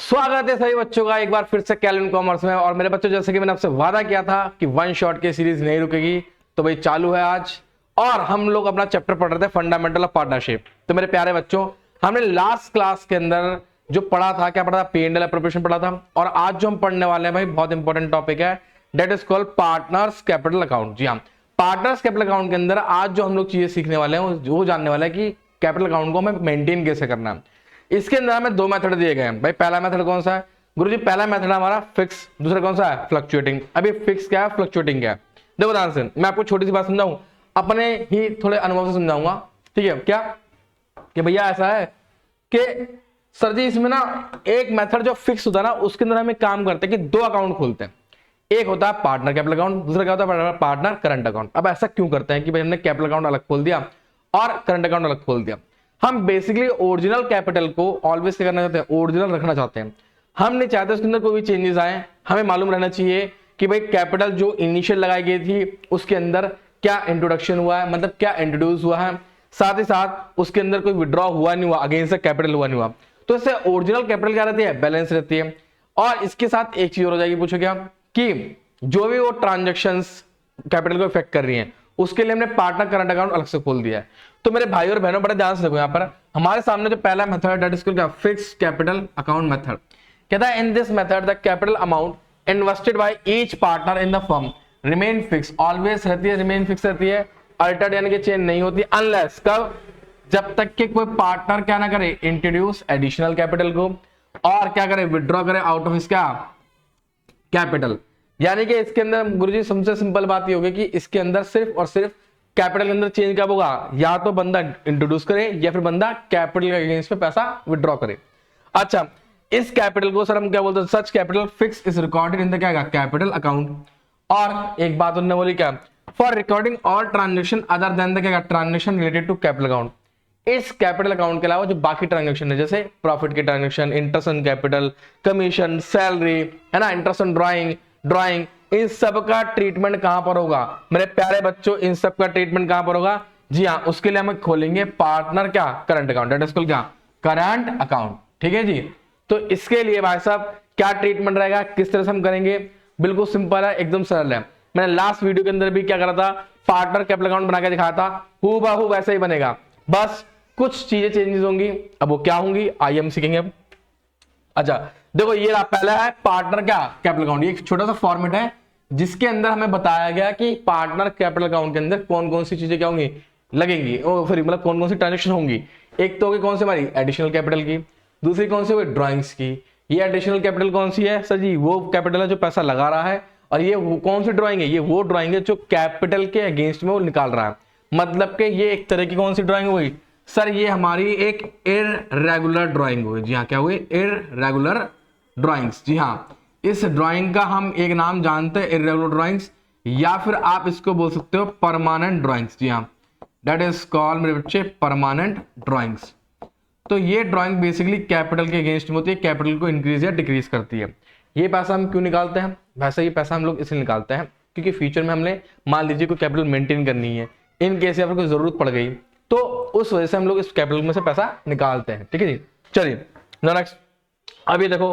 स्वागत है सभी बच्चों का एक बार फिर से कैलविन कॉमर्स में। और मेरे बच्चों, जैसे कि मैंने आपसे वादा किया था कि वन शॉट की सीरीज नहीं रुकेगी, तो भाई चालू है आज। और हम लोग अपना चैप्टर पढ़ रहे थे फंडामेंटल ऑफ पार्टनरशिप। तो मेरे प्यारे बच्चों, हमने लास्ट क्लास के अंदर जो पढ़ा था, क्या पढ़ा था? P&L एप्रोप्रिएशन पढ़ा था। और आज जो हम पढ़ने वाले हैं भाई, बहुत इंपॉर्टेंट टॉपिक है, that is called partners capital account. जी हाँ, पार्टनर्स कैपिटल अकाउंट के अंदर आज जो हम लोग चीजें सीखने वाले हैं वो जानने वाले हैं कि कैपिटल अकाउंट को हमें मेंटेन कैसे करना है। इसके अंदर हमें दो मेथड दिए गए हैं भाई। पहला मेथड कौन सा है गुरुजी? पहला मेथड हमारा फिक्स, दूसरा कौन सा है? फ्लक्चुएटिंग। अभी फिक्स क्या है, फ्लक्चुएटिंग क्या है, देखो ध्यान से। मैं आपको छोटी सी बात समझाऊं, अपने ही थोड़े अनुभव से समझाऊंगा, ठीक है? क्या कि भैया ऐसा है कि सर जी इसमें ना एक मेथड जो फिक्स होता है ना, उसके अंदर हम एक काम करते हैं कि दो अकाउंट खोलते हैं। एक होता है पार्टनर कैपिटल अकाउंट, दूसरा क्या होता है? Partner current account. अब ऐसा क्यों करते हैं कि भाई हमने कैपिटल अकाउंट अलग खोल दिया और करंट अकाउंट अलग खोल दिया? हम बेसिकली ओरिजिनल कैपिटल को ऑलवेज क्या करना चाहते हैं? ओरिजिनल रखना चाहते हैं। हम नहीं चाहते उसके अंदर कोई भी चेंजेस आए। हमें मालूम रहना चाहिए कि भाई कैपिटल जो इनिशियल लगाई गई थी उसके अंदर क्या इंट्रोडक्शन हुआ है, मतलब क्या इंट्रोड्यूस हुआ है, साथ ही साथ उसके अंदर कोई विड्रॉ हुआ नहीं हुआ, अगेंस्ट कैपिटल हुआ नहीं हुआ। तो इससे ओरिजिनल कैपिटल क्या रहती है? बैलेंस रहती है। और इसके साथ एक चीज और हो जाएगी, पूछो क्या, कि जो भी वो ट्रांजेक्शंस कैपिटल को इफेक्ट कर रही हैं उसके लिए हमने पार्टनर करंट अकाउंट अलग से खोल दिया है। तो मेरे भाई और बहनों, बड़े ध्यान से देखो, यहाँ पर हमारे सामने जो पहला मेथड है दैट इज कॉल्ड क्या? Fix capital account method. कहता है in this method the capital amount invested by each partner in the firm remain fix. Always रहती है, रिमेन फिक्स रहती है, अल्टर्ड यानी कि चेंज नहीं होती। अनलेस कब? जब तक कि कोई पार्टनर क्या ना करे, इंट्रोड्यूस एडिशनल कैपिटल को, और क्या करे? विड्रॉ करे आउट ऑफ हिज क्या? कैपिटल। यानी कि इसके अंदर गुरुजी सबसे सिंपल बात ये होगी कि इसके अंदर सिर्फ और सिर्फ कैपिटल के अंदर चेंज कब होगा? या तो बंदा इंट्रोड्यूस करे या फिर बंदा कैपिटल के अगेंस्ट में पैसा विड्रॉ करे। अच्छा, इस कैपिटल को सर हम क्या बोलते हैं? Such capital fix is recorded in the क्या? Capital account. और एक बात उन्होंने बोली क्या? For recording all transaction other than the क्या? Transaction related to capital account. इस कैपिटल अकाउंट के अलावा जो बाकी ट्रांजेक्शन है, जैसे प्रॉफिट के transaction, interest on capital, commission, salary, है ना, इंटरेस्ट ऑन ड्राइंग, इन सब का ट्रीटमेंट कहां पर होगा मेरे प्यारे बच्चों? इन सब का ट्रीटमेंट कहां पर होगा? जी हाँ, उसके लिए हम खोलेंगे पार्टनर क्या? Current account. That is called क्या? Current account. ठीक है जी। तो इसके लिए भाई साहब क्या ट्रीटमेंट रहेगा, किस तरह से हम करेंगे? बिल्कुल सिंपल है, एकदम सरल है। मैंने लास्ट वीडियो के अंदर भी क्या करा था? पार्टनर कैपिटल अकाउंट बना के दिखाया था, हूबहू वैसे ही बनेगा, बस कुछ चीजें चेंजेस होंगी। अब वो क्या होंगी आइए हम सीखेंगे अब। अच्छा देखो, ये पहला है पार्टनर क्या? Capital account. ये एक छोटा सा फॉर्मेट है जिसके अंदर हमें बताया गया कि पार्टनर कैपिटल अकाउंट के अंदर कौन कौन सी चीजें क्या होंगी? लगेंगी, मतलब कौन कौन सी ट्रांजेक्शन होंगी। एक तो होगी कौन सी? हमारी एडिशनल कैपिटल की। दूसरी कौन सी होगी? ड्राइंग्स की। ये एडिशनल कैपिटल कौन सी है सर जी? वो कैपिटल है जो पैसा लगा रहा है। और ये वो कौन सी ड्राइंग है? ये वो ड्राइंग है जो कैपिटल के अगेंस्ट में वो निकाल रहा है। मतलब कि ये एक तरह की कौन सी ड्राइंग हुई सर? ये हमारी एक इररेगुलर ड्राइंग हुई। जी हाँ, क्या हुई? Irregular drawings. जी हाँ, इस ड्राइंग का हम एक नाम जानते हैं, इररेगुलर ड्राइंग्स, या फिर आप इसको बोल सकते हो परमानेंट ड्राइंग्स। जी हाँ, दैट इज कॉल्ड मेरे बच्चे परमानेंट ड्राइंग्स। तो ये ड्राइंग बेसिकली कैपिटल के अगेंस्ट में होती है, कैपिटल को इंक्रीज या डिक्रीज करती है। ये पैसा हम क्यों निकालते हैं? वैसे ये पैसा हम लोग इसलिए निकालते हैं क्योंकि फ्यूचर में हमने मान लीजिए कोई कैपिटल मेंटेन करनी है, इन केस या फिर कोई जरूरत पड़ गई, तो उस वजह से हम लोग इस कैपिटल में से पैसा निकालते हैं। ठीक है जी, चलिए नेक्स्ट। अभी देखो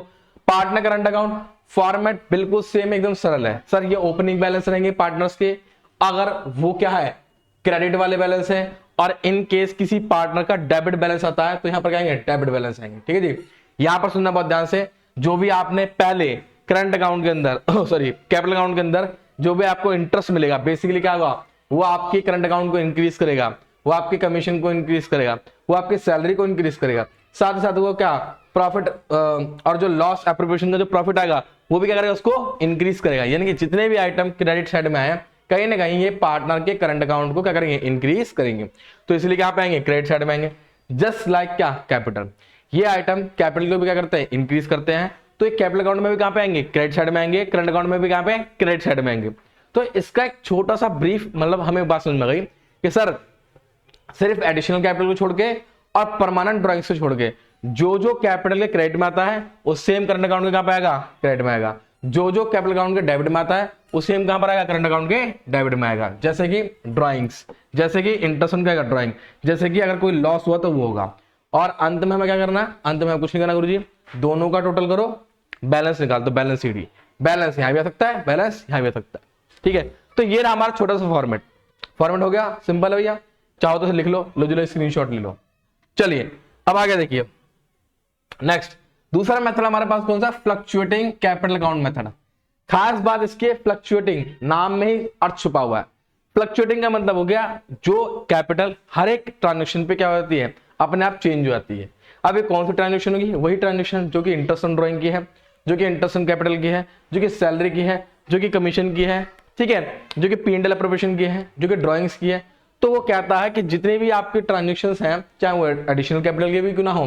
पार्टनर करंट अकाउंट फॉर्मेट बिल्कुल सेम, एकदम सरल है। सर ये ओपनिंग बैलेंस रहेंगे पार्टनर्स के, अगर वो क्या है? क्रेडिट वाले बैलेंस है। और इन केस किसी पार्टनर का डेबिट बैलेंस आता है तो यहां पर क्या आएंगे? डेबिट बैलेंस आएंगे। ठीक है जी, यहां पर सुनना बहुत ध्यान से। जो भी आपने पहले करंट अकाउंट के अंदर सॉरी कैपिटल अकाउंट के अंदर जो भी आपको इंटरेस्ट मिलेगा, बेसिकली क्या होगा? वो आपकी करंट अकाउंट को इंक्रीज करेगा, वो आपकी कमीशन को इंक्रीज करेगा, वो आपकी सैलरी को इंक्रीज करेगा। साथ ही साथ वो क्या? प्रॉफिट और जो लॉस एप्रोप्रिएशन का जो प्रॉफिट आएगा वो भी क्या करेगा? उसको इंक्रीज करेगा। यानी कि जितने भी आइटम क्रेडिट साइड में आए कहीं ना कहीं ये पार्टनर के करंट अकाउंट को क्या करेंगे? इंक्रीज करेंगे। तो इसलिए क्या पे आएंगे? क्रेडिट साइड में आएंगे। जस्ट लाइक क्या? कैपिटल। ये आइटम कैपिटल को भी क्या करते हैं? इंक्रीज करते हैं। तो एक कैपिटल अकाउंट में भी कहां पे आएंगे? क्रेडिट साइड में आएंगे। करंट अकाउंट में भी कहां पे? क्रेडिट साइड में आएंगे। तो इसका एक छोटा सा ब्रीफ, मतलब हमें बात समझ में गई कि सर सिर्फ एडिशनल कैपिटल को छोड़ के और परमानेंट ड्राइंग्स को छोड़ के जो जो कैपिटल के क्रेडिट में आता है वो सेम करंट अकाउंट के कहां पे आएगा? क्रेडिट में आएगा। जो जो कैपिटल अकाउंट के डेबिट में आता है वो सेम कहां पर आएगा? करंट अकाउंट के डेबिट में आएगा। जैसे कि ड्राइंग्स, जैसे कि इंटरेस्ट ऑन क्या? ड्राइंग, जैसे कि अगर कोई लॉस हुआ तो वो होगा। और अंत में हमें क्या करना? अंत में कुछ नहीं करना गुरुजी, दोनों का टोटल करो, बैलेंस निकाल दो, बैलेंस सीडी। बैलेंस यहां भी आ सकता है, बैलेंस यहां भी आ सकता है, ठीक है। तो ये रहा हमारा छोटा सा फॉर्मेट हो गया, सिंपल है भैया। चाहो तो लिख लो जो स्क्रीनशॉट ले लो। चलिए अब आगे देखिए, नेक्स्ट दूसरा मेथड हमारे पास कौन सा, फ्लक्चुएटिंग कैपिटल अकाउंट मेथड। खास बात इसके फ्लक्चुएटिंग, नाम में ही अर्थ छुपा हुआ है। फ्लक्चुएटिंग का मतलब हो गया जो कैपिटल हर एक ट्रांजेक्शन पे क्या होती है, अपने आप चेंज हो जाती है। अब ये कौन सी ट्रांजेक्शन होगी, वही ट्रांजेक्शन जो कि इंटरेस्ट ऑन ड्राइंग की है, जो कि इंटरेस्ट ऑन कैपिटल की है, जो कि सैलरी की है, जो कि कमीशन की है, ठीक है, जो कि P&L अप्रोप्रिएशन की है, जो कि ड्राइंग्स की है। तो वो कहता है कि जितने भी आपके ट्रांजेक्शन्स हैं, चाहे वो एडिशनल कैपिटल के भी क्यों ना हो,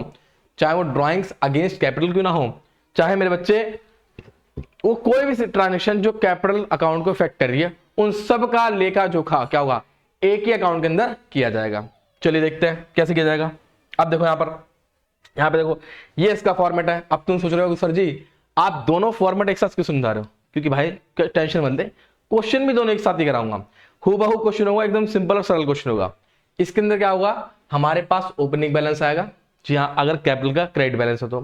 चाहे वो ड्राइंग्स अगेंस्ट कैपिटल क्यों ना हो, चाहे मेरे बच्चे वो कोई भी ट्रांजेक्शन जो कैपिटल अकाउंट को इफेक्ट कर रही है, उन सब का लेखा जोखा क्या होगा, एक ही अकाउंट के अंदर किया जाएगा। चलिए देखते हैं कैसे किया जाएगा। अब देखो यहाँ पे देखो, ये इसका फॉर्मेट है। अब तुम सोच रहे हो सर जी आप दोनों फॉर्मेट एक साथ क्यों समझा रहे हो, क्योंकि भाई टेंशन मत ले, क्वेश्चन भी दोनों एक साथ ही कराऊंगा। हूबहू क्वेश्चन होगा, एकदम सिंपल और सरल क्वेश्चन होगा। इसके अंदर क्या होगा, हमारे पास ओपनिंग बैलेंस आएगा, जी हाँ, अगर कैपिटल का क्रेडिट बैलेंस हो तो।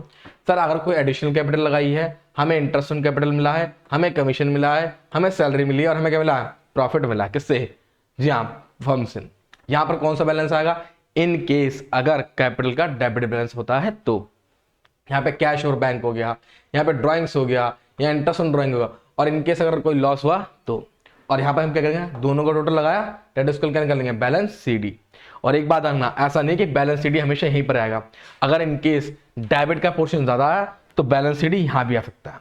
सर अगर कोई एडिशनल कैपिटल लगाई है, हमें इंटरेस्ट ऑन कैपिटल मिला है, हमें कमीशन मिला है, हमें सैलरी मिली है, और हमें क्या मिला है, प्रॉफिट मिला है। किससे, जी हाँ, फर्म से। यहां पर कौन सा बैलेंस आएगा, इन केस अगर कैपिटल का डेबिट बैलेंस होता है तो। यहाँ पे कैश और बैंक हो गया, यहाँ पे ड्राइंग्स हो गया, यहाँ इंटरेस्ट ऑन ड्राइंग होगा, और इनकेस अगर कोई लॉस हुआ तो। और यहाँ पे हम क्या करेंगे, दोनों का टोटल लगाया, डेट उसको क्या निकालेंगे, बैलेंस सीडी। और एक बात रखना, ऐसा नहीं कि बैलेंस सीडी हमेशा यहीं पर आएगा, अगर इनकेस डेबिट का पोर्शन ज्यादा है तो बैलेंस सीडी यहाँ भी आ सकता है।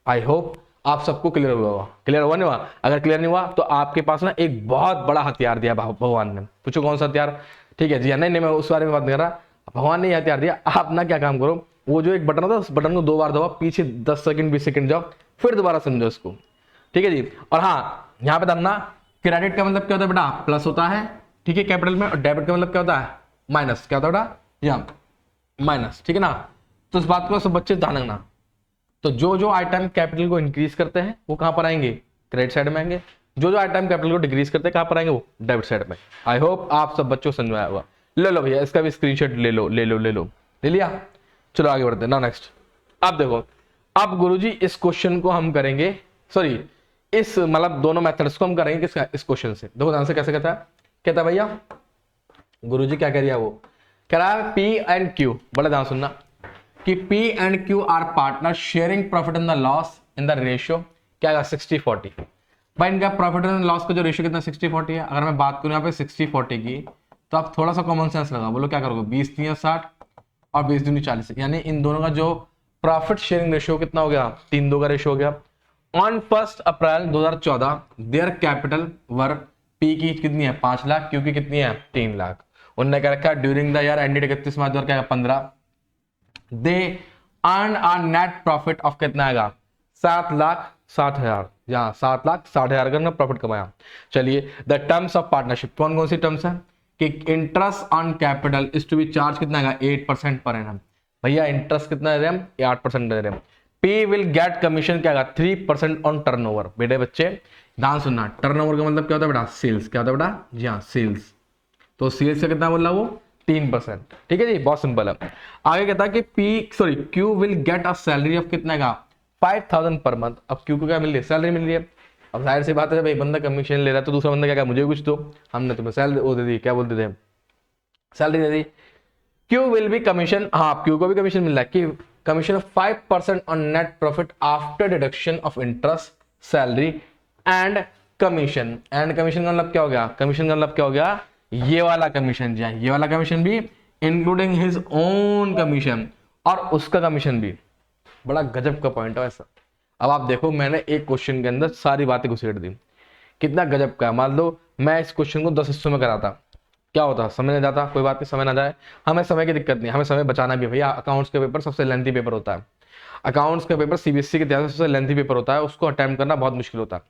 आई होप आप सबको क्लियर हुआ होगा। क्लियर हुआ नहीं हुआ, अगर क्लियर नहीं हुआ तो आपके पास ना एक बहुत बड़ा हथियार दिया भगवान ने। पूछो कौन सा हथियार, ठीक है जी, नहीं मैं उस बारे में बात नहीं कर रहा, भगवान ने हथियार दिया। आप ना क्या काम करो, वो जो एक बटन होता है उस बटन को 2 बार दबाओ, पीछे 10 सेकंड 20 सेकंड जाओ, फिर दोबारा समझो इसको, ठीक है जी। और हाँ यहाँ पे समझना, क्रेडिट का मतलब क्या होता है बेटा, प्लस होता है, ठीक है, कैपिटल में। और डेबिट का मतलब क्या होता है, माइनस। क्या होता है बेटा, यहाँ माइनस, ठीक है ना। तो इस बात को सब बच्चे ध्यान रखना। तो जो जो आइटम कैपिटल को इंक्रीज करते हैं वो कहां पर आएंगे, क्रेडिट साइड में आएंगे। जो जो आइटम कैपिटल को डिक्रीज करते हैं कहां पर आएंगे, वो डेबिट साइड में। आई होप आप सब बच्चों को समझ में आया होगा। ले लो भैया, इसका भी स्क्रीनशॉट ले लो, ले लिया। चलो आगे बढ़ते हैं ना, नेक्स्ट। अब देखो, अब गुरुजी इस क्वेश्चन को हम करेंगे, सॉरी इस मतलब दोनों मेथड्स को हम करेंगे किसका, इस क्वेश्चन से। देखो ध्यान से कैसे कहता है भैया, गुरुजी क्या कह रही है, वो कह रहा है पी एंड क्यू, बड़ा ध्यान सुनना, कि P and Q are partner sharing profit and the loss in the ratio क्या है, 60-40। भाई इनका प्रॉफिट एंड लॉस का जो रेशियो कितना 60-40 है। अगर मैं बात करूं यहाँ पे 60-40 की, तो आप थोड़ा सा कॉमन सेंस लगा, बोलो क्या करोगे, 20 3 60 और 20 दूनी 40, यानी इन दोनों का जो प्रॉफिट शेयरिंग रेशियो कितना हो गया, 3-2 का रेशियो हो गया। On 1 April 2014 their capital were, P की कितनी है 5 लाख, Q की कितनी है 3 लाख। उन्होंने क्या रखा, during the year ended 31 March 2015 they earn a net profit of कितना आएगा, 7,60,000, यहाँ 7,60,000 का प्रॉफिट कमाया। चलिए द टर्म्स ऑफ पार्टनरशिप, कौन कौन सी टर्म्स है, कि interest on capital is to be charge कितना आएगा, 8% पर एनम। भैया इंटरेस्ट कितना दे रहे हम, 8% दे रहे हैं। P विल गेट कमीशन क्या आएगा, 3% ऑन टर्नओवर। बेटे बच्चे ध्यान सुनना, टर्नओवर का मतलब क्या होता है बेटा, सेल्स। क्या होता है बेटा, जी हाँ सेल्स। तो सेल्स से कितना बोल रहा वो, 3%, ठीक है जी, बहुत सिंपल है। आगे कहता है कि Q will get a salary of कितना का 5,000 पर मंथ। अब Q को क्या मिल रही है, सैलरी मिल रही है। अब जाहिर सी बात है, भाई बंदा कमीशन ले रहा है तो दूसरा बंदा क्या, मुझे कुछ दो, हमने तुम्हें सैलरी वो दे दी, क्या बोलते थे, salary they the. Q will भी कमीशन, हाँ Q को भी कमीशन मिल रहा है, कि commission of 5% on net profit after deduction of interest, salary and commission. And commission का मतलब क्या हो गया, कमीशन का मतलब क्या हो गया, ये वाला कमीशन, जी ये वाला कमीशन भी इंक्लूडिंग हिज ओन कमीशन, और उसका कमीशन भी। बड़ा गजब का पॉइंट है ऐसा। अब आप देखो, मैंने एक क्वेश्चन के अंदर सारी बातें घुसेड़ दी, कितना गजब का है। मान लो मैं इस क्वेश्चन को 10 हिस्सों में कराता, क्या होता, समय नहीं जाता, कोई बात नहीं, समय ना जाए, हमें समय की दिक्कत नहीं, हमें समय बचाना भी है भैया। अकाउंट्स का पेपर सबसे लेंथी पेपर होता है, अकाउंट्स का पेपर सीबीएसई के इतिहास में सबसे लेंथी पेपर होता है, उसको अटेम्प्ट करना बहुत मुश्किल होता है,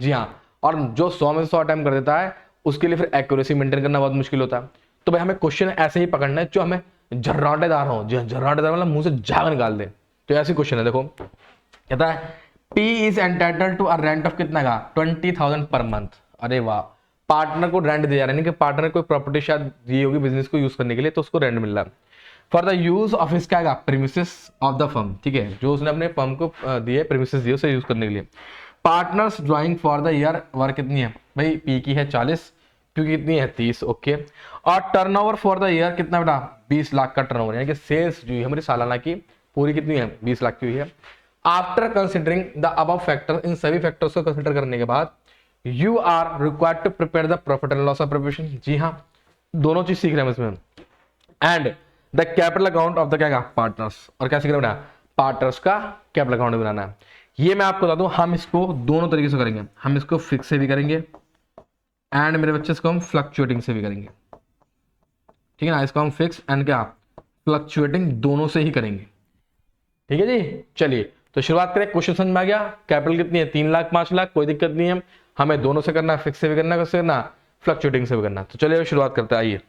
जी हाँ। और जो 100 में 100 अटेम्प्ट कर देता है, उसके लिए फिर एक्यूरेसी मेंटेन करना बहुत मुश्किल होता है। तो भाई हमें क्वेश्चन ऐसे ही पकड़ना है जो हमें झर्राटेदार हो, जो झर्राटेदार मतलब मुंह से झाग निकाल दे। तो ऐसी क्वेश्चन है, देखो कहता है P is entitled to a rent of कितना का 20,000 पर मंथ। अरे वाह, पार्टनर को रेंट दिया, यानी कि पार्टनर कोई प्रॉपर्टी शायद दी होगी बिजनेस को यूज करने के लिए, तो उसको रेंट मिल रहा है। For the use of his क्या आएगा, प्रीमिसेस ऑफ द फर्म, ठीक है, जो उसने अपने फर्म को दिए प्रीमिसेस दिए उसे यूज करने के लिए। Partners drawing for the year work कितनी है भाई, पी की है 40, क्यों कितनी है 30, ओके। और टर्नओवर फॉर द ईयर कितना बेटा, 20 लाख का टर्नओवर, यानी कि सेल्स जो है हमारी सालाना की पूरी कितनी है, 20 लाख की हुई है। After considering the above factor, इन सभी फैक्टर्स को कंसिडर करने के बाद you are required to prepare the profit and loss preparation, जी हाँ दोनों चीज सीख रहे हैं इसमें, and the capital account of the क्या पार्टनर्स, और क्या सीख रहे हैं, पार्टनर्स का कैपिटल अकाउंट बनाना है। ये मैं आपको बता दूं, हम इसको दोनों तरीके से करेंगे, हम इसको फिक्स से भी करेंगे एंड मेरे बच्चे इसको हम फ्लक्चुएटिंग से भी करेंगे, ठीक है ना, इसको हम फिक्स एंड क्या फ्लक्चुएटिंग दोनों से ही करेंगे, ठीक है जी। चलिए तो शुरुआत करें, क्वेश्चन समझ में आ गया, कैपिटल कितनी है 3 लाख 5 लाख, कोई दिक्कत नहीं है, हमें दोनों से करना, फिक्स से भी करना, कैसे करना, फ्लक्चुएटिंग से भी करना। तो चलिए शुरुआत करते हैं, आइए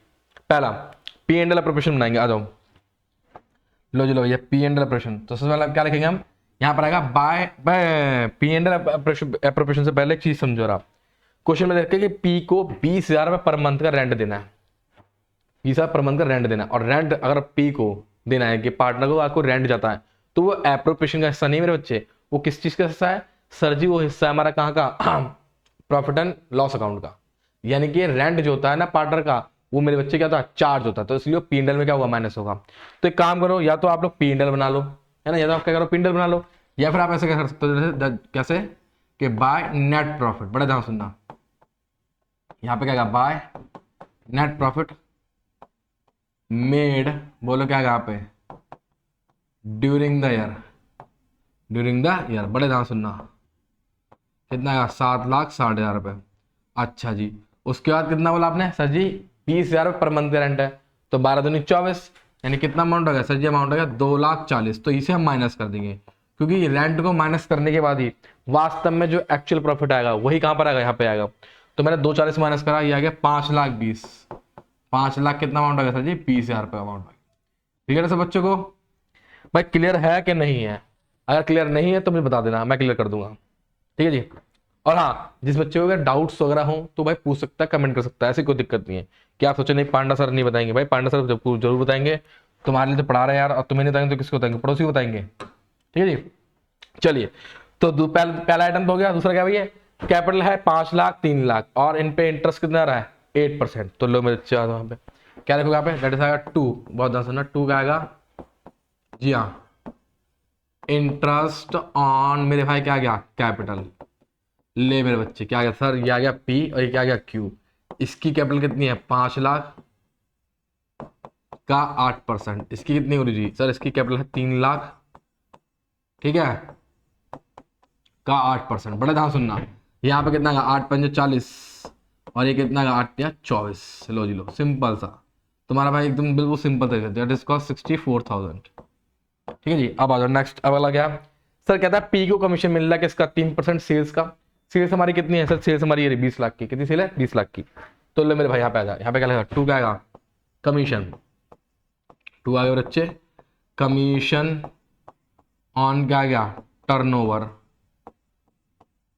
पहला पी एंड एल प्रिपरेशन बनाएंगे, आ जाओ, लो जी लो ये पी एंड एल प्रिपरेशन। तो सबसे पहले क्या लिखेंगे हम, यहाँ पर आएगा by P and L preparation से पहले एक चीज समझो आप, क्वेश्चन में देखते हैं कि पी को 20,000 रुपये पर मंथ का रेंट देना है, 20,000 पर मंथ का रेंट देना है, और रेंट अगर पी को देना है कि पार्टनर को आपको रेंट जाता है, तो वो एप्रोप्रिएशन का हिस्सा नहीं मेरे बच्चे, वो किस चीज का हिस्सा है सर जी, वो हिस्सा है हमारा कहाँ का, प्रॉफिट एंड लॉस अकाउंट का, यानी कि रेंट जो होता है ना पार्टनर का, वो मेरे बच्चे क्या होता है चार्ज होता है, तो इसलिए पी एंड एल में क्या होगा माइनस होगा। तो एक काम करो, या तो आप लोग पी एंड एल बना लो, है ना, या तो आप क्या करो पी एंड एल बना लो, या फिर आप ऐसे कर सकते हो, कैसे कि बाय नेट प्रॉफिट, बड़े ध्यान सुनना, यहाँ पे क्या बाय नेट प्रॉफिट मेड, बोलो क्या यहाँ पे during the year, during the year, बड़े ध्यान सुनना, कितना आएगा 7,60,000 रुपये। अच्छा जी, उसके बाद कितना बोला आपने सर जी, 20,000 रुपये पर मंथ का रेंट है, तो 12 दूनी 24, यानी कितना अमाउंट हो गया सर जी, अमाउंट हो गया 2,40,000, तो इसे हम माइनस कर देंगे, क्योंकि रेंट को माइनस करने के बाद ही वास्तव में जो एक्चुअल प्रॉफिट आएगा वही कहाँ पर आएगा, यहाँ पे आएगा। तो मैंने 2,40,000 माइनस करा, ये आ गया 5,20,000, 5 लाख कितना अमाउंट आ गया सर जी, 20,000 रुपये अमाउंट, ठीक है ना सब बच्चों को, भाई क्लियर है कि नहीं है, अगर क्लियर नहीं है तो मुझे बता देना, मैं क्लियर कर दूंगा, ठीक है जी। और हाँ, जिस बच्चे को अगर डाउट्स वगैरह हो तो भाई पूछ सकता है, कमेंट कर सकता है, ऐसी कोई दिक्कत नहीं है कि आप सोचे नहीं पांडा सर नहीं बताएंगे, भाई पांडा सर जरूर बताएंगे, तुम्हारे लिए तो पढ़ा रहे हैं यार, और तुम्हें नहीं बताएंगे तो किसको बताएंगे, पड़ोसी को बताएंगे, ठीक है जी। चलिए तो पहला आइटम तो हो गया, दूसरा क्या भैया, कैपिटल है 5 लाख 3 लाख, और इन पे इंटरेस्ट कितना आ रहा है 8%, तो लो मेरे बच्चे यहाँ पे क्या लिखोगे यहाँ पे, दैट इज आएगा 2, बहुत ध्यान सुनना, 2 का आएगा जी हाँ इंटरेस्ट ऑन मेरे भाई क्या आ गया कैपिटल, ले मेरे बच्चे क्या आ गया सर, ये आ गया पी और ये क्या आ गया क्यू, इसकी कैपिटल कितनी है 5 लाख का 8%, इसकी कितनी हो रही जी सर, इसकी कैपिटल है 3 लाख, ठीक है का 8%, बड़े ध्यान सुनना, यहाँ पे कितना 8 पंजे 40 और ये कितना 8 या 24, लो जी लो, सिंपल सा तुम्हारा भाई एकदम बिल्कुल सिंपल तरीके, दैट इज कॉस्ट 64,000, ठीक है जी। अब आ जाओ नेक्स्ट, अब वाला क्या सर, कहता है पी को कमीशन मिल रहा है किसका 3% सेल्स का, सेल्स हमारी कितनी है सर, सेल्स हमारी 20 लाख की, कितनी सेल है 20 लाख की, तो ले मेरे भाई यहाँ पे आ जाए, यहाँ पे क्या लगेगा 2 क्या आएगा कमीशन, 2 आएगा बच्चे कमीशन ऑन क्या आएगा टर्नओवर,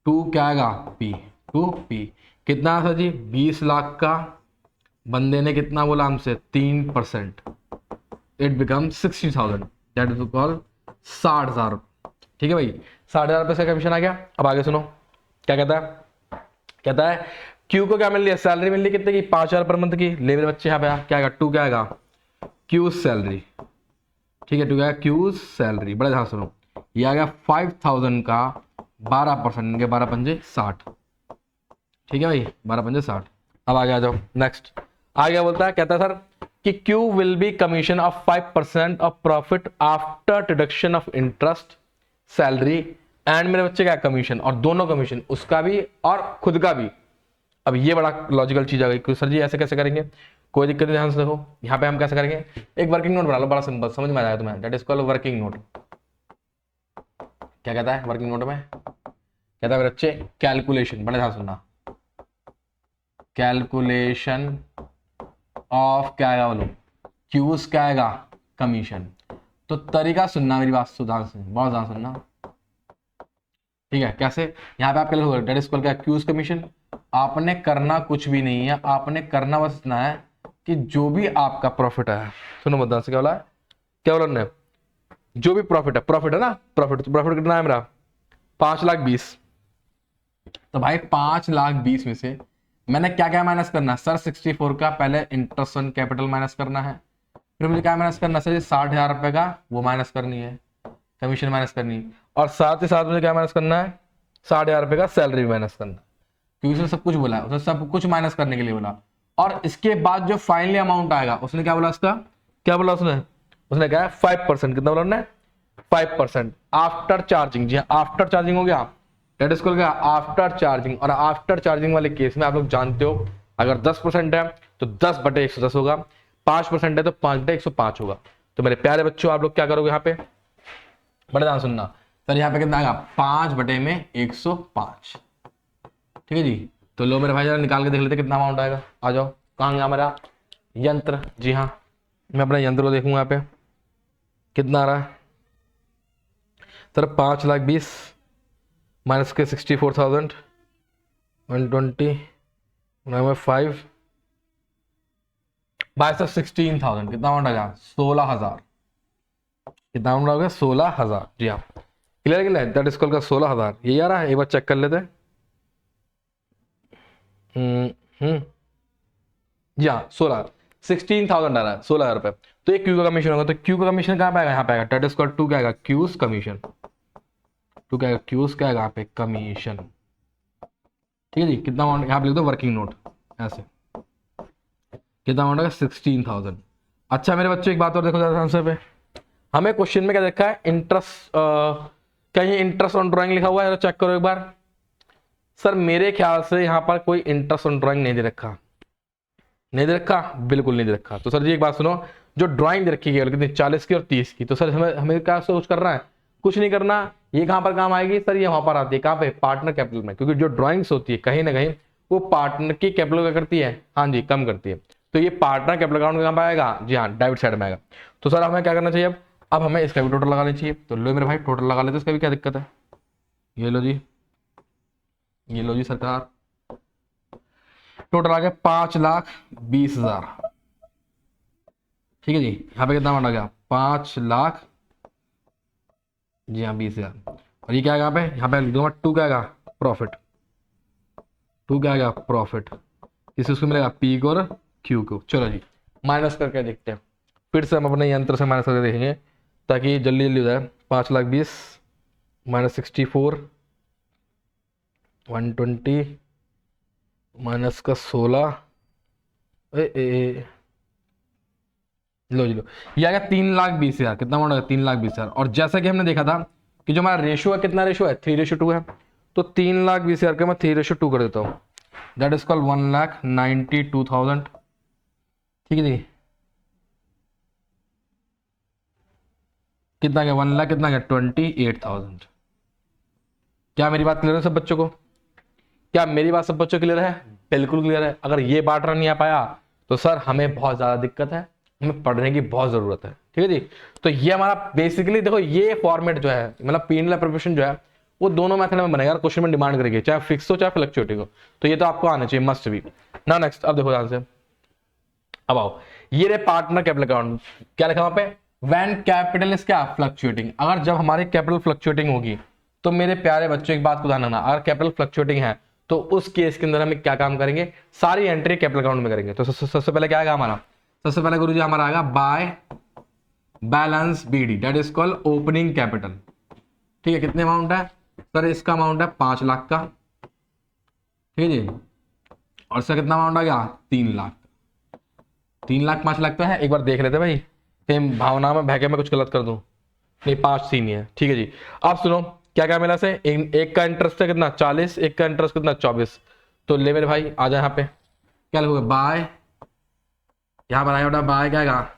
2 क्या आएगा पी, 2 पी कितना सर जी 20 लाख का, बंदे ने कितना बोला हमसे 3%, it become 60,000, that is call 60,000, ठीक है भाई 60,000 रुपये का कमीशन आ गया। अब आगे सुनो क्या कहता है, कहता है क्यू को क्या मिल रही है, सैलरी मिल रही कितने की 5,000 पर मंथ की, ले मेरे बच्चे यहाँ पे क्या आएगा 2 क्या आएगा क्यू सैलरी, ठीक है 2 क्या क्यू सैलरी, बड़े ध्यान सुनो, ये आ गया 5,000 का 12%, 12 पंजे 60, ठीक है भाई 12 पंजे 60। अब आगे आ जाओ नेक्स्ट, आगे बोलता है कहता है सर कि Q will be commission of 5% of profit after deduction of interest salary and मेरे बच्चे क्या कमीशन, और दोनों कमीशन उसका भी और खुद का भी। अब ये बड़ा लॉजिकल चीज आ गई, सर जी ऐसे कैसे करेंगे, कोई दिक्कत नहीं, ध्यान से देखो यहाँ पे हम कैसे करेंगे, एक वर्किंग नोट बना लो, बड़ा सिंपल समझ में आ जाएगा तुम्हें, that is called working note. क्या कहता है वर्किंग नोट में, कहता है बच्चे कैलकुलेशन, बड़े ध्यान सुनना, कैलकुलेशन ऑफ क्या आएगा बोलो क्यूज क्या आएगा कमीशन, तो तरीका सुनना मेरी बात सुधार से, बहुत ध्यान सुनना, ठीक है कैसे, यहाँ पे आप क्या लिखोगे दैट इज कॉल्ड क्या क्यूज कमीशन, आपने करना कुछ भी नहीं है, आपने करना बस इतना है कि जो भी आपका प्रॉफिट है, सुनो बहुत ध्यान से क्या बोला है, क्या बोला उन्होंने, जो भी प्रॉफिट है ना, प्रॉफिट कितना है मेरा 5,20,000। तो भाई 5,20,000 में से मैंने क्या क्या माइनस करना है सर, 64 का पहले इंटरेस्ट ऑन कैपिटल माइनस करना है, फिर मुझे क्या माइनस करना है सर, 60,000 रुपए का वो माइनस करनी है, कमीशन माइनस करनी है, और साथ ही साथ मुझे क्या माइनस करना है, 60,000 रुपए का सैलरी माइनस करना, क्योंकि उसने सब कुछ बोला, उसने सब कुछ माइनस करने के लिए बोला। और इसके बाद जो फाइनली अमाउंट आएगा, उसने क्या बोला, उसका क्या बोला उसने कहा 5%, कितना बोला उन्होंने 5% आफ्टर चार्जिंग। जी हाँ, आफ्टर चार्जिंग हो गया, डेट इज गया आफ्टर चार्जिंग। और आफ्टर चार्जिंग वाले केस में आप लोग जानते हो, अगर 10% है तो 10/110 होगा, 5% है तो 5/105 होगा। तो मेरे प्यारे बच्चों, आप लोग क्या करोगे यहाँ पे, बड़े ध्यान सुनना सर, यहाँ पे कितना आएगा 5/105। ठीक है जी। तो लो मेरे भाई जरा निकाल के देख लेते कितना अमाउंट आएगा। आ जाओ, कहाँ गया मेरा यंत्र। जी हाँ, मैं अपने यंत्र को देखूंगा यहाँ पे कितना आ रहा है सर, 5,20,000 माइनस के 64,000 120 5 बाय सर 16,000, कितना अमाउंट आ गया 16,000। कितना अमाउंट आ गया 16,000। जी हाँ, क्लियर दैट इज कॉल्ड का 16,000। यही आ रहा है, एक बार चेक कर लेते हैं। जी हाँ 16,000 आ रहा है, 16,000 रुपए। तो ये क्यू का कमीशन होगा, तो क्यू का कमीशन कहाँ पे आएगा, यहाँ पे आएगा, दैट इज कॉल्ड 2 क्या आएगा क्यूज कमीशन, 2 क्या आएगा क्यूज क्या आएगा यहाँ पे कमीशन। ठीक है जी। कितना अमाउंट यहाँ पे लिख दो वर्किंग नोट ऐसे, कितना अमाउंट आएगा 16,000। अच्छा मेरे बच्चों एक बात और देखो आंसर पे, हमें क्वेश्चन में क्या देखा है इंटरेस्ट, कहीं इंटरेस्ट ऑन ड्राइंग लिखा हुआ है, तो चेक करो एक बार। सर मेरे ख्याल से यहाँ पर कोई इंटरेस्ट ऑन ड्राइंग नहीं दे रखा, नहीं दे रखा, बिल्कुल नहीं दे रखा। तो सर जी एक बात सुनो, जो ड्राइंग दे रखी है कितनी 40 की और 30 की, तो सर हमें हमें क्या सोच करना है, कुछ नहीं करना। ये कहाँ पर काम आएगी सर, ये वहां पर आती है, कहाँ पे पार्टनर कैपिटल में, क्योंकि जो ड्राइंग्स होती है कहीं ना कहीं वो पार्टनर की कैपिटल क्या करती है, हाँ जी कम करती है। तो ये पार्टनर कैपिटल अकाउंट कहाँ पर आएगा, जी हाँ डेबिट साइड में आएगा। तो सर हमें क्या करना चाहिए, अब हमें इसका भी टोटल लगाना चाहिए। तो लो मेरे भाई टोटल लगा लेते, इसका भी क्या दिक्कत है, ये लो जी, ये लो जी सरकार, टोटल आ गया 5,20,000। ठीक है जी। यहाँ पे कितना अमाउंट आ गया 5,00,000, जी हाँ 20,000। और ये क्या है यहाँ पे लिख दूंगा 2 क्या आएगा प्रॉफिट, 2 क्या आएगा प्रॉफिट, किसी उसको मिलेगा पी को और क्यू को। चलो जी माइनस करके देखते हैं, फिर से हम अपने यंत्र से माइनस करके देखेंगे ताकि जल्दी जल्दी हो जाए। 5,20,000 माइनस 64 120 माइनस का 16 लो जी लो, ये आ गया 3,20,000। कितना अमाउंट आ गया 3,20,000। और जैसा कि हमने देखा था कि जो हमारा रेशियो है, कितना रेशियो है 3:2 है, तो 3,20,000 का मैं 3:2 कर देता हूँ, दैट इज कॉल्ड 1,92,000। ठीक है जी। कितना गया 1 लाख, कितना गया 28,000। क्या मेरी बात क्लियर है सब बच्चों को, क्या मेरी बात सब बच्चों क्लियर है, बिल्कुल क्लियर है। अगर ये बांटना नहीं आ पाया तो सर हमें बहुत ज्यादा दिक्कत है, हमें पढ़ने की बहुत जरूरत है। ठीक है जी। तो ये हमारा बेसिकली देखो, ये फॉर्मेट जो है मतलब P&L प्रिपरेशन जो है वो दोनों मेथड में बनेगा, क्वेश्चन में डिमांड करेगी, चाहे फिक्स हो चाहे फ्लक्चुएटिंग हो। तो ये तो आपको आना चाहिए, मस्ट भी ना। नेक्स्ट अब देखो ध्यान से, अब आओ, ये रे पार्टनर कैपिटल अकाउंट, क्या लिखा वहां पे, व्हेन कैपिटल इज क्या फ्लक्चुएटिंग। अगर जब हमारी कैपिटल फ्लक्चुएटिंग होगी, तो मेरे प्यारे बच्चों एक बात को ध्यान रखना, अगर कैपिटल फ्लक्चुएटिंग है तो उस केस के अंदर हमें क्या काम करेंगे, सारी एंट्री कैपिटल अकाउंट में करेंगे। तो सबसे पहले क्या आएगा हमारा, सबसे पहले गुरुजी हमारा आएगा by balance BD, that is called opening capital. ठीक है, कितने अमाउंट है सर, इसका अमाउंट है 5 लाख का। ठीक है जी। और इसका कितना अमाउंट आ गया 3 लाख। 3 लाख 5 लाख तो है, एक बार देख लेते भाई, कहीं भावना में बह के मैं कुछ गलत कर दूं, नहीं 5 सीन ही है। ठीक है जी। अब सुनो क्या क्या मिला से, एक का इंटरेस्ट है कितना 40, एक का इंटरेस्ट कितना 24। तो ले मेरे भाई आ जाए यहाँ पे, क्या लिखोगे बाय, यहां पर आया बाय क्या आएगा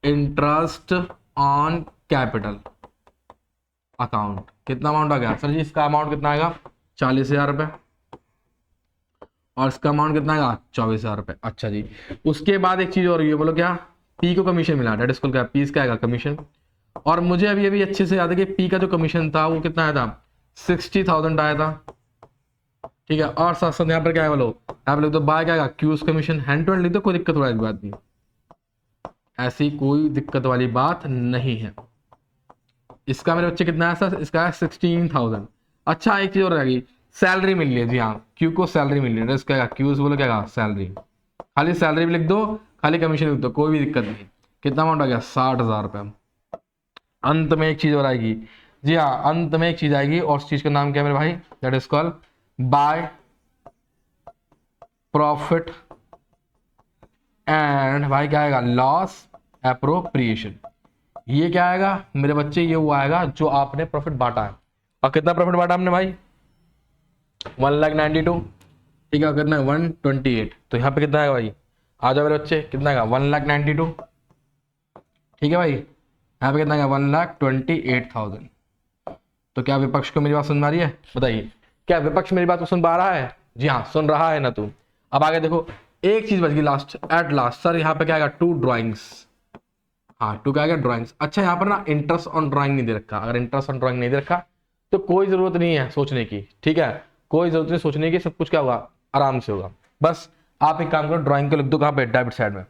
इंटरेस्ट ऑन कैपिटल अकाउंट। कितना अमाउंट आ गया सर जी, इसका अमाउंट कितना आएगा 40,000 रुपए, और इसका अमाउंट कितना आएगा 24,000 रुपए। अच्छा जी। उसके बाद एक चीज और ये बोलो, क्या पी को कमीशन मिला, डेट स्कूल क्या पी इसका आएगा कमीशन। और मुझे अभी अभी अच्छे से याद है कि पी का जो कमीशन था वो कितना आया था 60,000 आया था। ठीक है। और साथ साथ यहाँ पर क्या है बोलो, यहाँ पर लिख दो बाय क्या आएगा Q's commission, hand to hand लिख दो, कोई दिक्कत वाली बात नहीं, ऐसी कोई दिक्कत वाली बात नहीं है। इसका मेरे बच्चे कितना है सर? इसका है 16,000। अच्छा एक चीज और रह गई, सैलरी मिल रही है। जी हाँ, क्यू को सैलरी मिल रही है। इसका क्यू से बोलो क्या, सैलरी। खाली सैलरी भी लिख दो, खाली कमीशन लिख दो, कोई भी दिक्कत नहीं। कितना अमाउंट आ गया? 60,000 रुपये। अंत में एक चीज और आएगी। जी हाँ, अंत में एक चीज आएगी, और उस चीज का नाम क्या है मेरे भाई? That is called by profit and भाई क्या आएगा? Loss appropriation. ये क्या आएगा मेरे बच्चे? ये वो आएगा जो आपने प्रॉफिट बांटा है। और कितना प्रॉफिट बांटा हमने भाई? 1,92,000। ठीक है, कितना है? 128। तो यहाँ पे कितना आएगा भाई? आ जाओ मेरे बच्चे, कितना आएगा? 1,92,000। ठीक है भाई, यहाँ पे कितना आएगा? 1,28,000। तो क्या विपक्ष को मेरी बात सुन पा रही है? बताइए, क्या विपक्ष मेरी बात को सुन पा रहा है? जी हाँ, सुन रहा है ना तू? अब आगे देखो, एक चीज बच गई लास्ट, एट लास्ट। सर यहाँ पे क्या आएगा? 2 ड्राइंग्स। हाँ, 2 क्या आएगा? ड्राइंग्स। अच्छा, यहाँ पर ना इंटरेस्ट ऑन ड्राइंग नहीं दे रखा। अगर इंटरेस्ट ऑन ड्राइंग नहीं दे रखा तो कोई जरूरत नहीं है सोचने की। ठीक है, कोई जरूरत नहीं सोचने की, सब कुछ क्या होगा? आराम से होगा। बस आप एक काम करो, ड्राइंग को लिख दो कहाँ पे? डेबिट साइड में।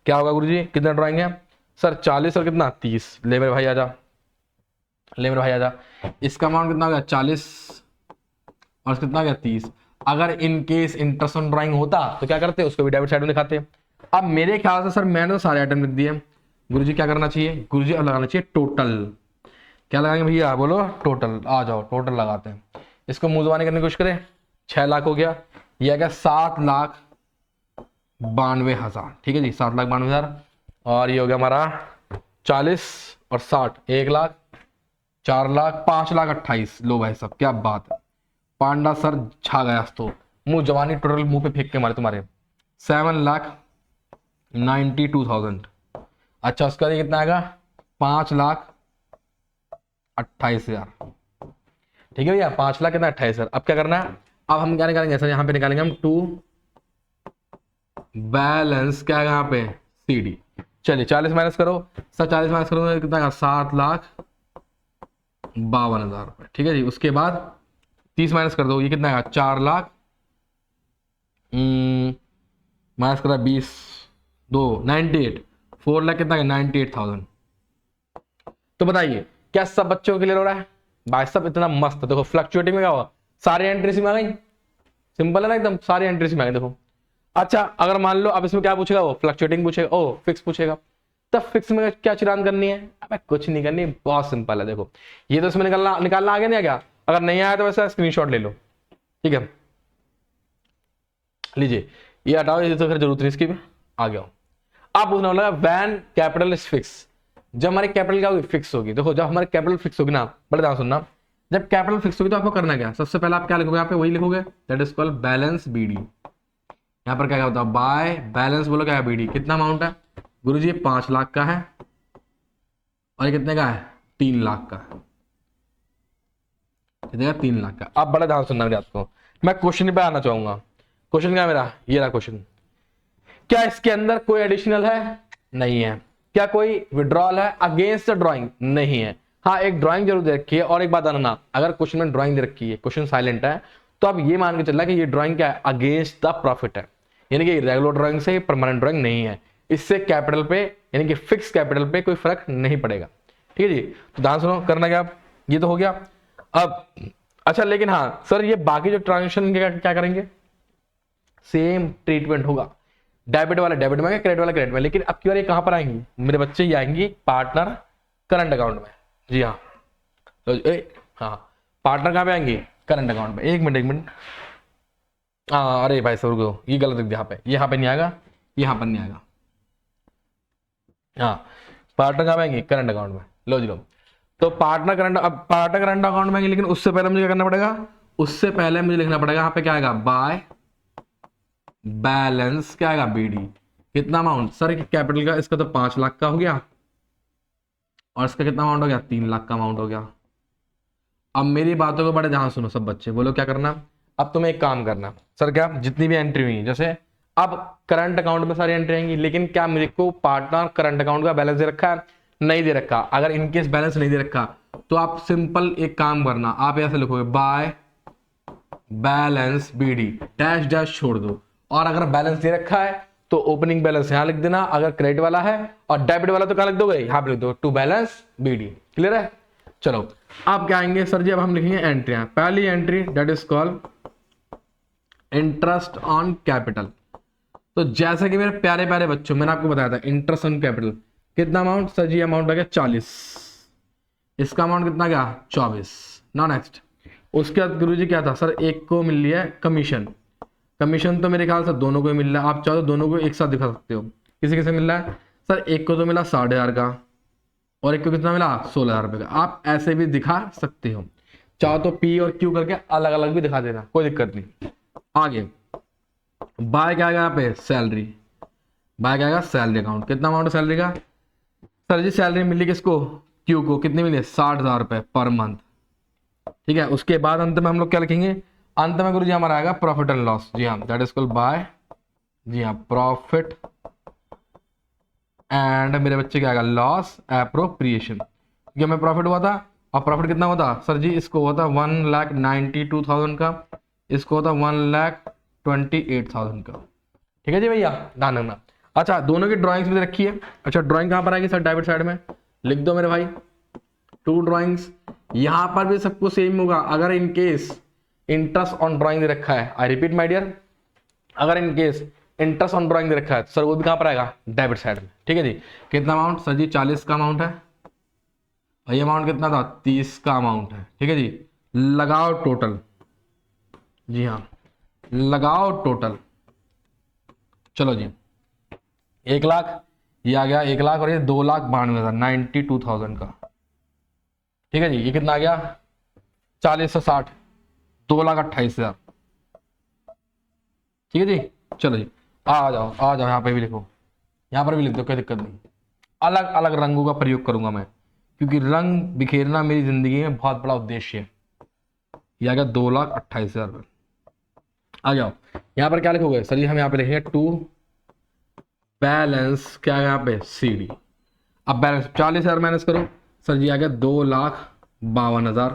क्या होगा गुरुजी? कितना ड्राइंग है सर? 40 और कितना? 30। ले मेरे भाई आजा, ले मेरे भाई आजा। इसका अमाउंट कितना हो गया? 40 और कितना गया? 30। अगर in case interest on drawing होता तो क्या करते? उसको भी डेबिट साइड में दिखाते। अब मेरे ख्याल से सर मैंने तो सारे आइटम लिख दिए। गुरुजी क्या करना चाहिए? गुरुजी अब लगाना चाहिए टोटल। क्या लगाएंगे भैया? बोलो टोटल। आ जाओ, टोटल लगाते हैं। इसको मुंह जुबानी करने की कोशिश करें। 6 लाख हो गया, यह क्या? 7,92,000। ठीक है जी, 7,92,000। और ये हो गया हमारा 40 और 60, 1 लाख, 4 लाख, 5,28,000। लो भाई साहब, क्या बात है, पांडा सर छा गया। तो मुंह जवानी टोटल मुंह पे फेंक के मारे तुम्हारे। 7,92,000। अच्छा, उसका ये कितना आएगा? 5,28,000। ठीक है भैया, 5 लाख कितना? 28,000। अब क्या करना है? अब हम क्या निकालेंगे सर? यहाँ पे निकालेंगे हम टू बैलेंस। क्या है यहाँ पे? CD। चलिए 40 माइनस करो सर, 40 माइनस करोगे कितना? 7,52,000 रुपए। ठीक है जी, उसके बाद 30 माइनस कर दो, ये कितना है? 4 लाख माइनस करा 20, 2 98, 4 लाख कितना है? 98,000। तो बताइए क्या सब बच्चों के लिए हो रहा है? भाई सब इतना मस्त। देखो फ्लक्चुएटिंग में क्या हुआ? सारी एंट्रीज में आ गई। सिंपल है ना एकदम, सारी एंट्रीज में आ गई। देखो अच्छा, अगर मान लो अब इसमें क्या पूछेगा? वो फ्लक्चुएटिंग पूछेगा, ओ फिक्स पूछेगा। तब फिक्स में क्या चिरान करनी है? अबे कुछ नहीं करनी, बहुत सिंपल है। देखो ये तो इसमें निकालना आ गया नहीं? क्या अगर नहीं आया तो वैसा स्क्रीनशॉट ले लो। ठीक है, लीजिए ये हटाओ, ये तो फिर जरूरत नहीं इसकी भी। आ गया आप पूछना लगा वैन कैपिटल इज फिक्स। जब हमारी कैपिटल क्या होगी? फिक्स होगी। देखो जब हमारी कैपिटल फिक्स होगी ना, बड़े ध्यान सुनना, जब कैपिटल फिक्स होगी तो आपको करना क्या? सबसे पहले आप क्या लिखोगे? यहाँ पे वही लिखोगे, that is called balance BD। यहाँ पर क्या होता है? बाय बैलेंस बोलो क्या है? BD। कितना अमाउंट है गुरुजी? ये 5 लाख का है, और ये कितने का है? 3 लाख का है। कितने का? 3 लाख का। अब बड़ा ध्यान सुनना मेरी बात को, मैं क्वेश्चन पे आना चाहूंगा। क्वेश्चन क्या है मेरा? ये रहा क्वेश्चन। क्या इसके अंदर कोई एडिशनल है? नहीं है। क्या कोई विड्रॉल है अगेंस्ट द ड्राइंग? नहीं है। हाँ, एक ड्राइंग जरूर दे रखी है। और एक बात जानना, अगर क्वेश्चन में ड्राइंग दे रखी है, क्वेश्चन साइलेंट है, तो अब ये मान के चल रहा है कि ये ड्राइंग क्या है? अगेंस्ट द प्रॉफिट है, यानी कि रेगुलर ड्राइंग से परमानेंट ड्राइंग नहीं है। इससे कैपिटल पे यानी कि फिक्स कैपिटल पे कोई फर्क नहीं पड़ेगा। ठीक है जी, तो ध्यान सुनो, करना क्या? ये तो हो गया। अब अच्छा, लेकिन हाँ सर ये बाकी जो ट्रांजेक्शन क्या करेंगे? सेम ट्रीटमेंट होगा। डेबिट वाला डेबिट में, क्रेडिट वाला क्रेडिट में। लेकिन अब की बार ये कहां पर आएंगी मेरे बच्चे? ये आएंगी पार्टनर करंट अकाउंट में। जी हाँ, तो हाँ पार्टनर कहां पे आएंगी? करंट अकाउंट में। एक मिनट। हाँ अरे भाई सर को ये गलत लिख दिया। यहाँ पे नहीं आएगा, यहाँ पर नहीं आएगा। हाँ पार्टनर कहां पे आएंगे? करंट अकाउंट में। लो जी लो, तो पार्टनर करंट अकाउंट में, लेकिन उससे पहले मुझे क्या करना पड़ेगा? उससे पहले मुझे लिखना पड़ेगा यहाँ पे क्या आएगा? बाय बैलेंस क्या आएगा? BD। कितना अमाउंट सर? कैपिटल का इसका तो 5 लाख का हो गया, और इसका कितना अमाउंट हो गया? 3 लाख का अमाउंट हो गया। अब मेरी बातों को बड़े ध्यान सुनो सब बच्चे, बोलो क्या करना? अब तुम्हें एक काम करना, सर क्या जितनी भी एंट्री हुई, जैसे अब करंट अकाउंट में सारी एंट्री आएंगी, लेकिन क्या मेरे को पार्टनर करंट अकाउंट का बैलेंस दे रखा है? नहीं दे रखा। अगर इनकेस बैलेंस नहीं दे रखा तो आप सिंपल एक काम करना, आप ऐसे लिखोगे by balance BD dash dash छोड़ दो। और अगर बैलेंस दे रखा है तो ओपनिंग बैलेंस यहाँ लिख देना अगर क्रेडिट वाला है, और डेबिट वाला तो क्या लिख दोगे, यहाँ पे लिख दो टू बैलेंस बीडी। क्लियर है? चलो अब क्या आएंगे सर जी, अब हम लिखेंगे एंट्रियां। पहली entry that is called interest on capital. तो जैसे कि मेरे प्यारे प्यारे बच्चों, मैंने आपको बताया था इंटरेस्ट ऑन कैपिटल कितना अमाउंट, सर जी अमाउंट आ गया 40, इसका अमाउंट कितना गया 24। ना नेक्स्ट, उसके बाद गुरुजी क्या था सर, एक को मिल लिया कमीशन। कमीशन तो मेरे ख्याल से दोनों को ही मिल रहा है, आप चाहो तो दोनों को एक साथ दिखा सकते हो। किसी किसे मिल रहा है सर, एक को तो मिला 60,500 का और एक को कितना मिला 16,000 रुपये का। आप ऐसे भी दिखा सकते हो, चाहो तो पी और क्यू करके अलग अलग भी दिखा देना, कोई दिक्कत नहीं। आगे बाय क्या आएगा यहाँ पे, सैलरी। बाय क्या आएगा, सैलरी अकाउंट। कितना अमाउंट है सैलरी का, सर जी सैलरी मिली किसको, क्यू को। कितनी मिली, 60,000 रुपये पर मंथ। ठीक है, उसके बाद अंत में हम लोग क्या लिखेंगे, अंत में गुरुजी हमारा आएगा प्रॉफिट एंड लॉस। जी हाँ, दैट इज कॉल्ड बाय, जी हाँ प्रॉफिट एंड मेरे बच्चे क्या आएगा लॉस एप्रोप्रिएशन। क्योंकि हमें प्रॉफिट हुआ था, और प्रॉफिट कितना हुआ था सर जी, इसको हुआ था 1,92,000 का, इसको होता 1,28,000 का। ठीक है जी भैया, ध्यान रखना। अच्छा दोनों की ड्राइंग्स भी रखी है। अच्छा ड्राइंग कहाँ पर आएगी सर, डेबिट साइड में लिख दो मेरे भाई, टू ड्राइंग्स। यहां पर भी सबको सेम होगा। अगर in case interest on drawing दे रखा है, आई रिपीट माय डियर, अगर in case interest on drawing दे रखा है सर वो भी कहां पर आएगा, डेबिट साइड में। ठीक है जी, कितना अमाउंट सर जी 40 का अमाउंट है, और ये अमाउंट कितना था 30 का अमाउंट है। ठीक है जी, लगाओ टोटल, जी हाँ लगाओ टोटल। चलो जी 1 लाख, ये आ गया 1 लाख, और ये 2,92,000 92,000 का। ठीक है जी, ये कितना आ गया 40 से 60 2,28,000। ठीक है जी, चलो जी आ जाओ यहाँ पे भी लिखो, यहाँ पर भी लिख दो, कोई दिक्कत नहीं। अलग अलग रंगों का प्रयोग करूंगा मैं, क्योंकि रंग बिखेरना मेरी जिंदगी में बहुत बड़ा उद्देश्य है। ये आ गया 2,28,000। आ जाओ यहाँ पर क्या लिखोगे सर जी, हम यहाँ पे लिखेंगे टू बैलेंस क्या है यहाँ पे सी डी। अब बैलेंस 40,000 माइनस करो सर जी, आ गया 2,52,000,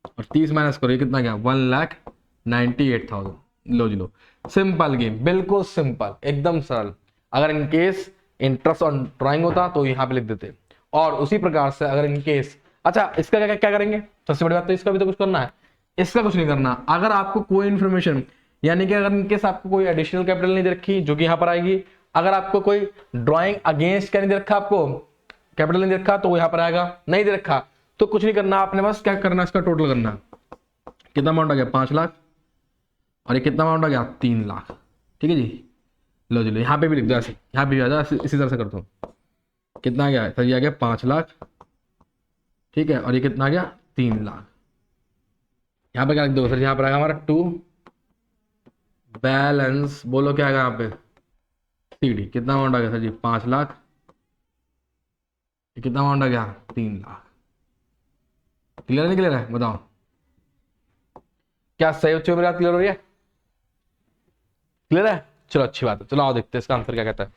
और 30 माइनस करो, ये कितना गया 1,98,000। लो जी लो, सिंपल गेम, बिल्कुल सिंपल, एकदम सरल। अगर in case interest on drawing होता तो यहाँ पे लिख देते, और उसी प्रकार से अगर इन केस, अच्छा इसका क्या क्या करेंगे, सबसे बड़ी बात तो इसका भी तो कुछ करना है। इसका कुछ नहीं करना, अगर आपको कोई इन्फॉर्मेशन, यानी कि अगर इन केस आपको कोई एडिशनल कैपिटल नहीं दे रखी जो कि यहाँ पर आएगी, अगर आपको कोई ड्राइंग अगेंस्ट क्या नहीं दे रखा, आपको कैपिटल नहीं दे रखा तो वो यहाँ पर आएगा, नहीं दे रखा तो कुछ नहीं करना आपने, बस क्या करना इसका टोटल करना। कितना अमाउंट आ गया 5 लाख, और ये कितना अमाउंट आ गया 3 लाख। ठीक है जी, लो जी लो, यहाँ पे भी लिख दो ऐसे, यहाँ पे भी आ जाए, इसी तरह से करता हूँ। कितना आ गया सर, ये आ गया 5 लाख। ठीक है, और ये कितना आ गया 3 लाख। यहाँ पे क्या लिख दो सर, यहाँ पर आएगा हमारा टू बैलेंस, बोलो क्या आएगा यहाँ पे सी डी। कितना अमाउंट आ गया सर जी 5 लाख, कितना अमाउंट आ गया 3 लाख। क्लियर नहीं क्लियर है, बताओ क्या सही बच्चों मेरी बात क्लियर हो रही है, क्लियर है? चलो अच्छी बात है, चलो आओ देखते हैं इसका आंसर क्या कहता है।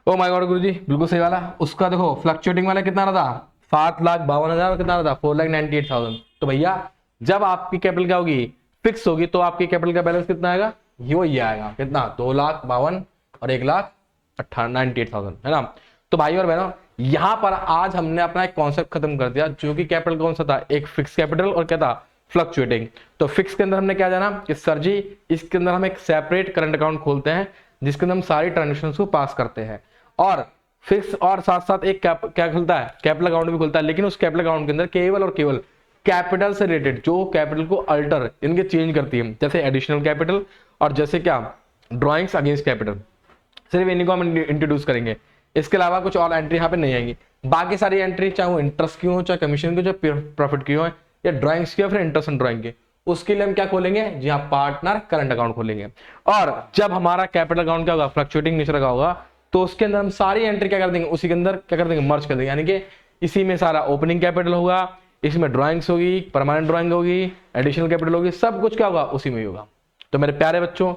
ओ माय गॉड गुरुजी, बिल्कुल सही वाला। उसका देखो फ्लक्चुएटिंग वाला कितना रहा था 7,52,000, कितना रहा था 4,98,000। तो भैया जब आपकी कैपिटल क्या होगी, फिक्स होगी, तो आपकी कैपिटल का बैलेंस कितना आएगा, ये आएगा कितना 2,52,000 और 1,98,000, है ना। तो भाई और बहनों, यहां पर आज हमने अपना एक कॉन्सेप्ट खत्म कर दिया, जो कि कैपिटल कौन सा था, एक फिक्स कैपिटल और क्या था फ्लक्चुएटिंग। तो फिक्स के अंदर हमने क्या जाना कि सर जी इसके अंदर हम एक सेपरेट करंट अकाउंट खोलते हैं, जिसके अंदर हम सारी ट्रांजेक्शन को पास करते हैं, और फिक्स और साथ साथ एक क्या खुलता है, कैपिटल अकाउंट भी खुलता है। लेकिन उस कैपिटल अकाउंट के अंदर केवल और केवल कैपिटल से रिलेटेड, जो कैपिटल को अल्टर इनके चेंज करती है, जैसे एडिशनल कैपिटल और जैसे क्या ड्रॉइंग्स अगेंस्ट कैपिटल, सिर्फ इन्हीं को हम इंट्रोड्यूस करेंगे। इसके अलावा कुछ और एंट्री यहाँ पे नहीं आएंगी। बाकी सारी एंट्री चाहे वो इंटरेस्ट की हो, चाहे कमीशन की, चाहे प्रॉफिट की हो, या ड्राइंग्स की, या फिर इंटरेस्ट ऑन ड्राइंग की, उसके लिए हम क्या खोलेंगे, जी हाँ पार्टनर करंट अकाउंट खोलेंगे। और जब हमारा कैपिटल अकाउंट क्या होगा, फ्लक्चुएटिंग नेचर का होगा, तो उसके अंदर हम सारी एंट्री क्या कर देंगे, उसी के अंदर क्या कर देंगे, मर्ज कर देंगे। यानी कि इसी में सारा ओपनिंग कैपिटल होगा, इसमें ड्राइंग्स होगी, परमानेंट ड्राइंग होगी, एडिशनल कैपिटल होगी, सब कुछ क्या होगा उसी में ही होगा। तो मेरे प्यारे बच्चों,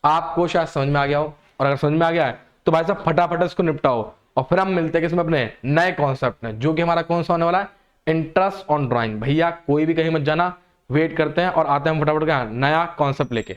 आपको शायद समझ में आ गया हो, और अगर समझ में आ गया है तो भाई साहब फटाफट इसको निपटाओ, और फिर हम मिलते हैं किसमें, अपने नए कॉन्सेप्ट में, जो कि हमारा कौन सा होने वाला है, इंटरेस्ट ऑन ड्राइंग। भैया कोई भी कहीं मत जाना, वेट करते हैं और आते हैं फटाफट क्या नया कॉन्सेप्ट लेके।